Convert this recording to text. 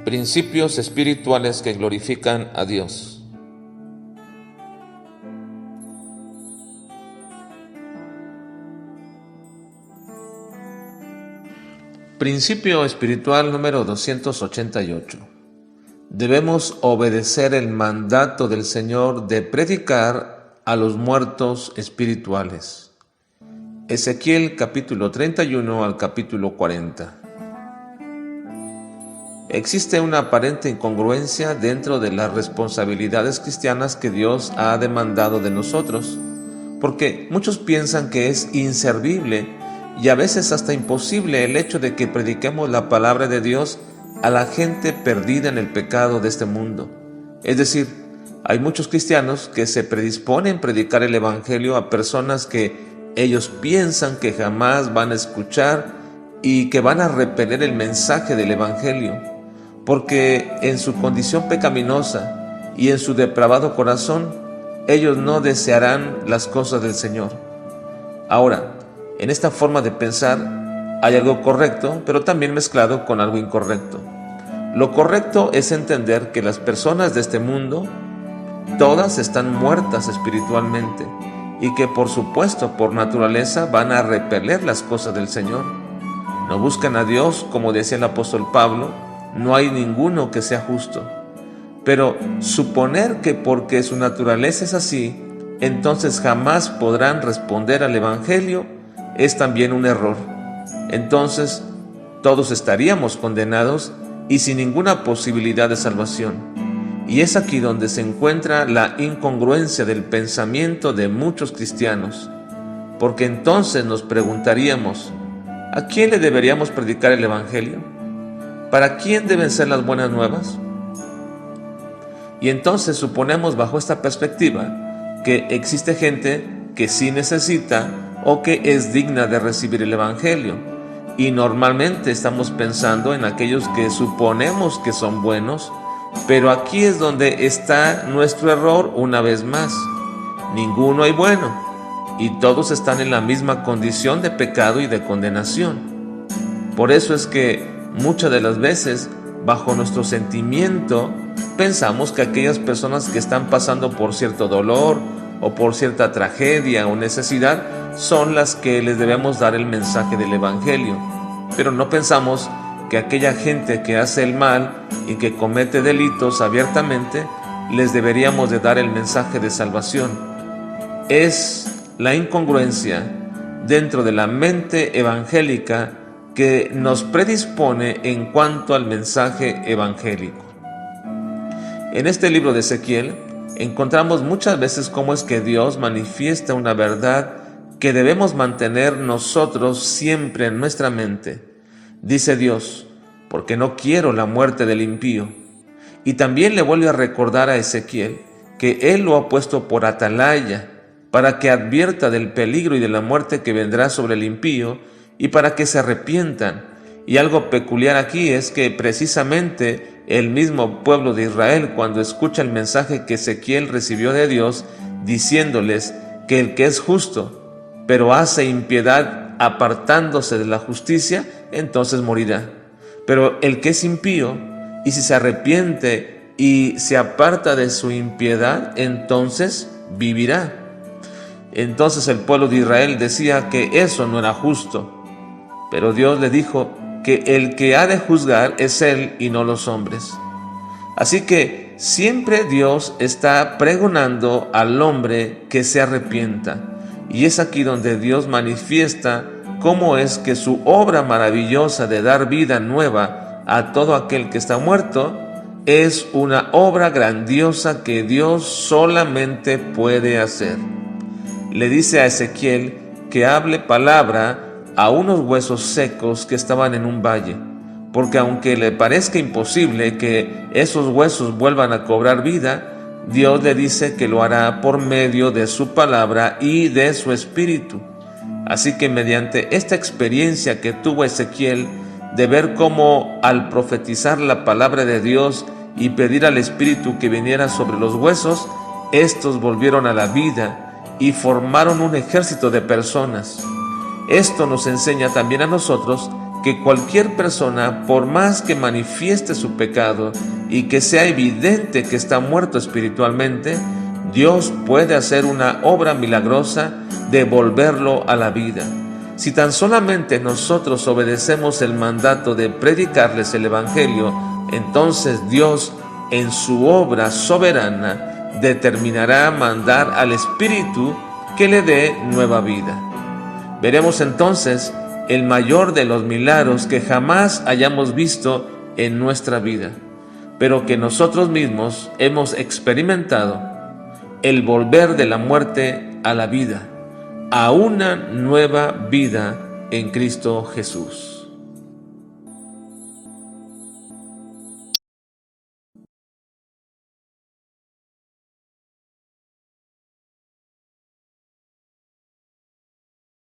Principios espirituales que glorifican a Dios. Principio espiritual número 288. Debemos obedecer el mandato del Señor de predicar a los muertos espirituales. Ezequiel capítulo 31 al capítulo 40. Existe una aparente incongruencia dentro de las responsabilidades cristianas que Dios ha demandado de nosotros, porque muchos piensan que es inservible y a veces hasta imposible el hecho de que prediquemos la palabra de Dios a la gente perdida en el pecado de este mundo. Es decir, hay muchos cristianos que se predisponen a predicar el evangelio a personas que ellos piensan que jamás van a escuchar y que van a repeler el mensaje del evangelio, porque en su condición pecaminosa y en su depravado corazón, ellos no desearán las cosas del Señor. Ahora, en esta forma de pensar hay algo correcto, pero también mezclado con algo incorrecto. Lo correcto es entender que las personas de este mundo, todas están muertas espiritualmente y que por supuesto, por naturaleza, van a repeler las cosas del Señor. No buscan a Dios, como decía el apóstol Pablo. No hay ninguno que sea justo. Pero suponer que porque su naturaleza es así, entonces jamás podrán responder al Evangelio, es también un error. Entonces, todos estaríamos condenados y sin ninguna posibilidad de salvación. Y es aquí donde se encuentra la incongruencia del pensamiento de muchos cristianos. Porque entonces nos preguntaríamos, ¿a quién le deberíamos predicar el Evangelio? ¿Para quién deben ser las buenas nuevas? Y entonces suponemos bajo esta perspectiva que existe gente que sí necesita o que es digna de recibir el Evangelio. Y normalmente estamos pensando en aquellos que suponemos que son buenos, pero aquí es donde está nuestro error una vez más. Ninguno hay bueno, y todos están en la misma condición de pecado y de condenación. Por eso es que muchas de las veces, bajo nuestro sentimiento, pensamos que aquellas personas que están pasando por cierto dolor o por cierta tragedia o necesidad son las que les debemos dar el mensaje del Evangelio. Pero no pensamos que aquella gente que hace el mal y que comete delitos abiertamente, les deberíamos de dar el mensaje de salvación. Es la incongruencia dentro de la mente evangélica que nos predispone en cuanto al mensaje evangélico. En este libro de Ezequiel encontramos muchas veces cómo es que Dios manifiesta una verdad que debemos mantener nosotros siempre en nuestra mente. Dice Dios, porque no quiero la muerte del impío. Y también le vuelve a recordar a Ezequiel que Él lo ha puesto por atalaya para que advierta del peligro y de la muerte que vendrá sobre el impío y para que se arrepientan. Y algo peculiar aquí es que precisamente el mismo pueblo de Israel, cuando escucha el mensaje que Ezequiel recibió de Dios, diciéndoles que el que es justo, pero hace impiedad apartándose de la justicia, entonces morirá. Pero el que es impío, y si se arrepiente y se aparta de su impiedad, entonces vivirá. Entonces el pueblo de Israel decía que eso no era justo. Pero Dios le dijo que el que ha de juzgar es Él y no los hombres. Así que siempre Dios está pregonando al hombre que se arrepienta. Y es aquí donde Dios manifiesta cómo es que su obra maravillosa de dar vida nueva a todo aquel que está muerto es una obra grandiosa que Dios solamente puede hacer. Le dice a Ezequiel que hable palabra a unos huesos secos que estaban en un valle, porque aunque le parezca imposible que esos huesos vuelvan a cobrar vida, Dios le dice que lo hará por medio de su palabra y de su espíritu. Así que mediante esta experiencia que tuvo Ezequiel de ver cómo al profetizar la palabra de Dios y pedir al espíritu que viniera sobre los huesos, estos volvieron a la vida y formaron un ejército de personas. Esto nos enseña también a nosotros que cualquier persona, por más que manifieste su pecado y que sea evidente que está muerto espiritualmente, Dios puede hacer una obra milagrosa de volverlo a la vida. Si tan solamente nosotros obedecemos el mandato de predicarles el Evangelio, entonces Dios, en su obra soberana, determinará mandar al Espíritu que le dé nueva vida. Veremos entonces el mayor de los milagros que jamás hayamos visto en nuestra vida, pero que nosotros mismos hemos experimentado: el volver de la muerte a la vida, a una nueva vida en Cristo Jesús.